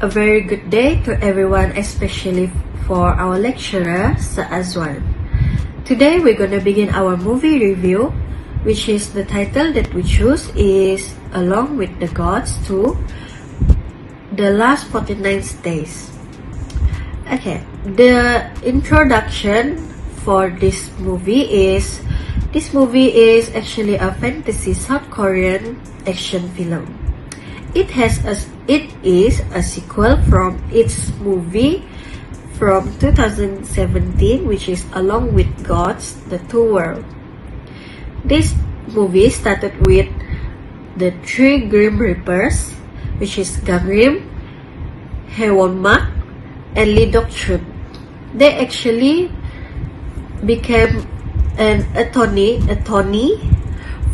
A very good day to everyone, especially for our lecturer, Azwan. Today we're gonna begin our movie review, which is the title that we choose is Along with the Gods to The Last 49 Days. Okay, the introduction for this movie is actually a fantasy South Korean action film. It is a sequel from its movie from 2017, which is Along with Gods, The Two Worlds. This movie started with the three Grim Reapers, which is Gangrim, Haewon-mak, and Lee Dok-chun. They actually became an attorney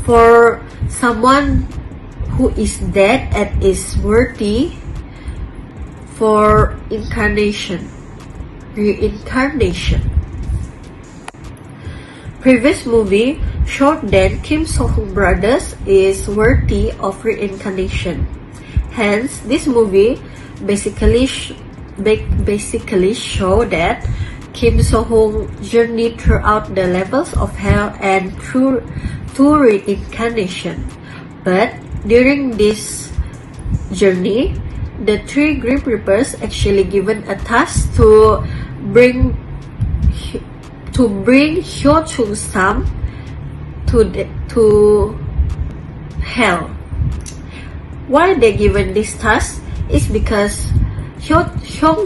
for someone who is dead and is worthy for reincarnation. Previous movie showed that Kim So-hoon brothers is worthy of reincarnation. Hence, this movie basically show that Kim So-hoon journeyed throughout the levels of hell and through reincarnation. But during this journey, the three Grim Reapers actually given a task to bring Hyo Chung-sam to hell. Why they given this task is because Hyo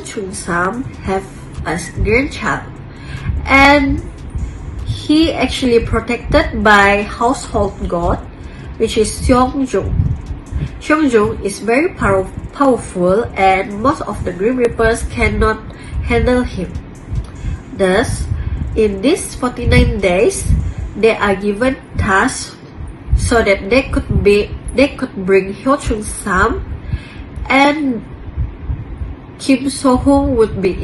Chung-sam have a grandchild, and he actually protected by household god, which is Seong-jung. Seong-jung is very powerful, and most of the Grim Reapers cannot handle him. Thus, in these 49 days, they are given tasks so that they could bring Hyo Chung-sam, and Kim So-hoon would be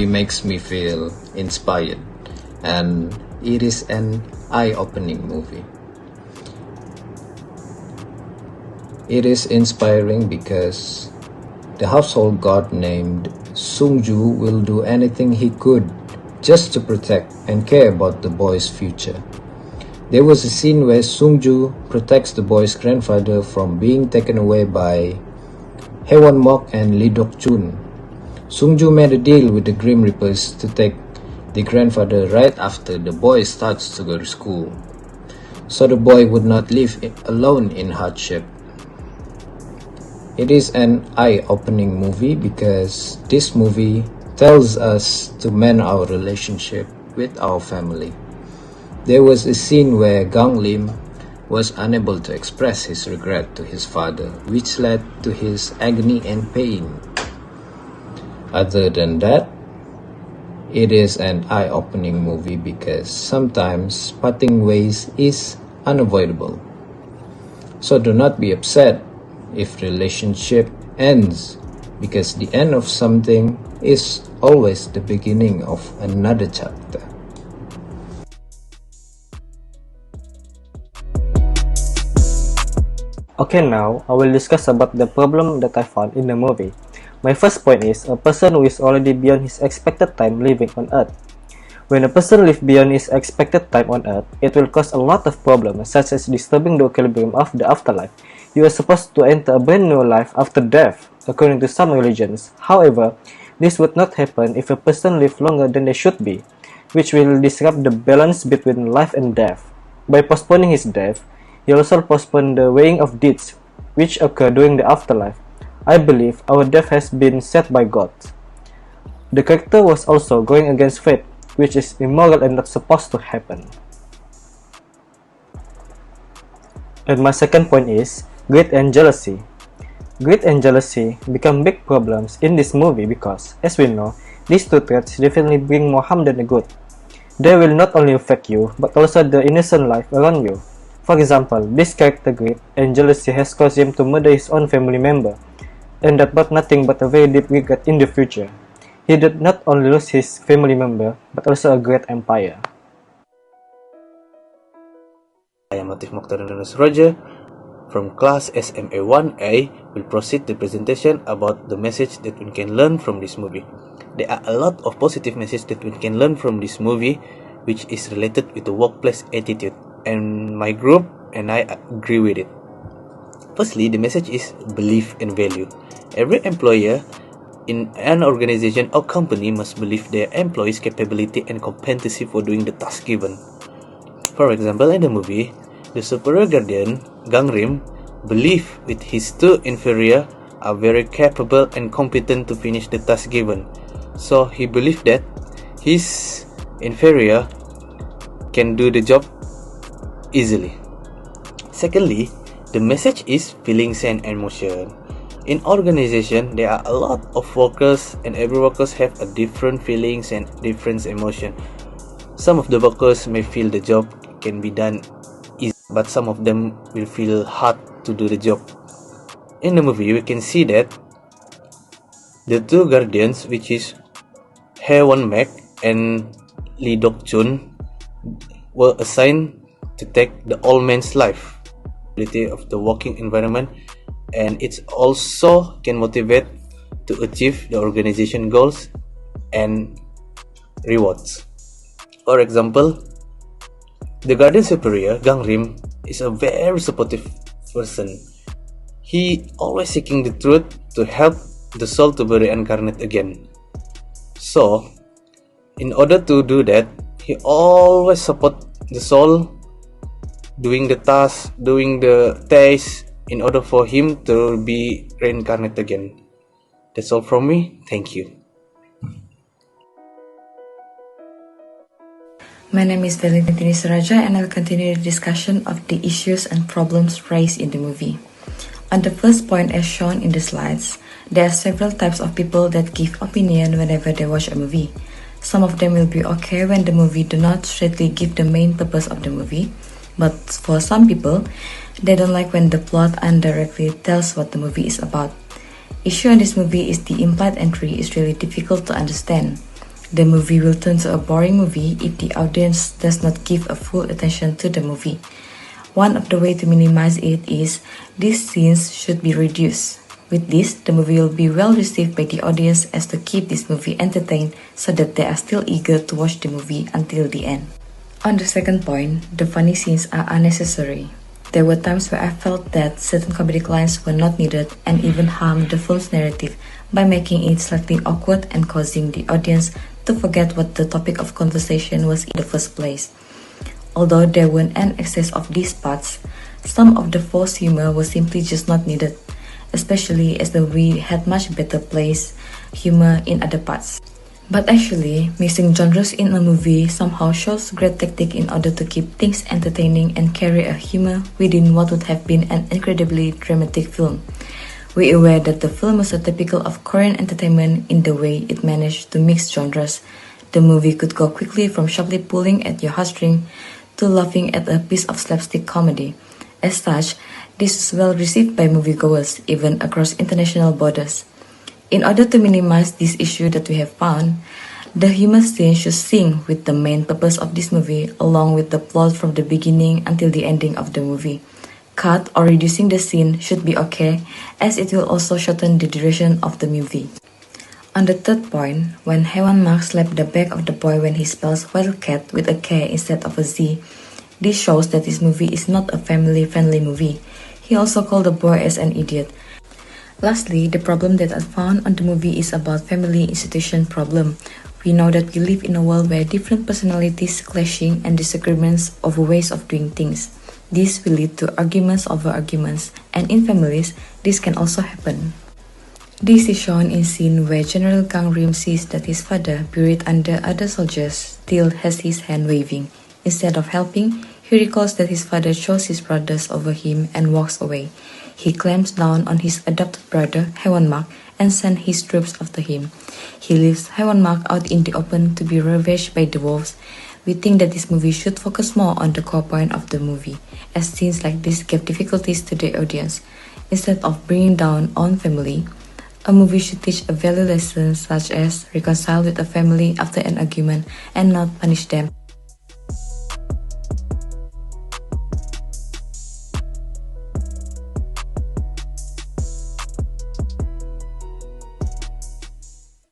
makes me feel inspired, and it is an eye-opening movie. It is inspiring because the household god named Sung-ju will do anything he could just to protect and care about the boy's future. There was a scene where Sung-ju protects the boy's grandfather from being taken away by Haewon-mak and Lee Dok-chun. Sung-ju made a deal with the Grim Reapers to take the grandfather right after the boy starts to go to school, so the boy would not live alone in hardship. It is an eye-opening movie because this movie tells us to mend our relationship with our family. There was a scene where Gang Lim was unable to express his regret to his father, which led to his agony and pain. Other than that, it is an eye-opening movie because sometimes parting ways is unavoidable. So do not be upset if relationship ends, because the end of something is always the beginning of another chapter. Okay, now I will discuss about the problem that I found in the movie. My first point is a person who is already beyond his expected time living on Earth. When a person lives beyond his expected time on Earth, it will cause a lot of problems, such as disturbing the equilibrium of the afterlife. You are supposed to enter a brand new life after death, according to some religions. However, this would not happen if a person lives longer than they should be, which will disrupt the balance between life and death. By postponing his death, he also postponed the weighing of deeds, which occur during the afterlife. I believe our death has been set by God. The character was also going against fate, which is immoral and not supposed to happen. And my second point is greed and jealousy. Greed and jealousy become big problems in this movie because, as we know, these two traits definitely bring more harm than the good. They will not only affect you, but also the innocent life around you. For example, this character greed and jealousy has caused him to murder his own family member, and that brought nothing but a very deep regret in the future. He did not only lose his family member, but also a great empire. I am Latif Mokhtar Roger from class SAMA1A will proceed the presentation about the message that we can learn from this movie. There are a lot of positive messages that we can learn from this movie, which is related with the workplace attitude, and my group and I agree with it. Firstly, the message is belief and value. Every employer in an organization or company must believe their employees' capability and competency for doing the task given. For example, in the movie, the superior guardian, Gangrim, believed with his two inferior are very capable and competent to finish the task given. So he believed that his inferior can do the job easily. Secondly, the message is feelings and emotion. In organization, there are a lot of workers and every workers have a different feelings and different emotion. Some of the workers may feel the job can be done easy, but some of them will feel hard to do the job. In the movie, we can see that the two guardians, which is Haewon Mek and Lee Dok Chun, were assigned to take the old man's life of the working environment, and it also can motivate to achieve the organization goals and rewards. For example, the Guardian Superior, Gangrim, is a very supportive person. He always seeking the truth to help the soul to be reincarnate again. So, in order to do that, he always support the soul doing the task, doing the test, in order for him to be reincarnated again. That's all from me. Thank you. My name is Valentini Suraja and I'll continue the discussion of the issues and problems raised in the movie. On the first point as shown in the slides, there are several types of people that give opinion whenever they watch a movie. Some of them will be okay when the movie do not straightly give the main purpose of the movie, but for some people, they don't like when the plot indirectly tells what the movie is about. Issue in this movie is the implied entry is really difficult to understand. The movie will turn to a boring movie if the audience does not give a full attention to the movie. One of the ways to minimize it is these scenes should be reduced. With this, the movie will be well received by the audience as to keep this movie entertained so that they are still eager to watch the movie until the end. On the second point, the funny scenes are unnecessary. There were times where I felt that certain comedic lines were not needed and even harmed the film's narrative by making it slightly awkward and causing the audience to forget what the topic of conversation was in the first place. Although there were an excess of these parts, some of the forced humor was simply just not needed, especially as the movie had much better placed humor in other parts. But actually, mixing genres in a movie somehow shows great tactic in order to keep things entertaining and carry a humor within what would have been an incredibly dramatic film. We are aware that the film was a typical of Korean entertainment in the way it managed to mix genres. The movie could go quickly from sharply pulling at your heartstring to laughing at a piece of slapstick comedy. As such, this was well received by moviegoers even across international borders. In order to minimize this issue that we have found, the humor scene should sync with the main purpose of this movie along with the plot from the beginning until the ending of the movie. Cut or reducing the scene should be okay, as it will also shorten the duration of the movie. On the third point, when Haewon Mak slapped the back of the boy when he spells wildcat with a K instead of a Z, this shows that this movie is not a family-friendly movie. He also called the boy as an idiot. Lastly, the problem that I found on the movie is about family institution problem. We know that we live in a world where different personalities clashing and disagreements over ways of doing things. This will lead to arguments over arguments, and in families, this can also happen. This is shown in scene where General Gang Rim sees that his father, buried under other soldiers, still has his hand waving. Instead of helping, he recalls that his father chose his brothers over him and walks away. He clamps down on his adopted brother, Hewan Mak, and sends his troops after him. He leaves Hewan Mak out in the open to be ravaged by the wolves. We think that this movie should focus more on the core point of the movie, as scenes like this give difficulties to the audience. Instead of bringing down own family, a movie should teach a value lesson such as reconcile with a family after an argument and not punish them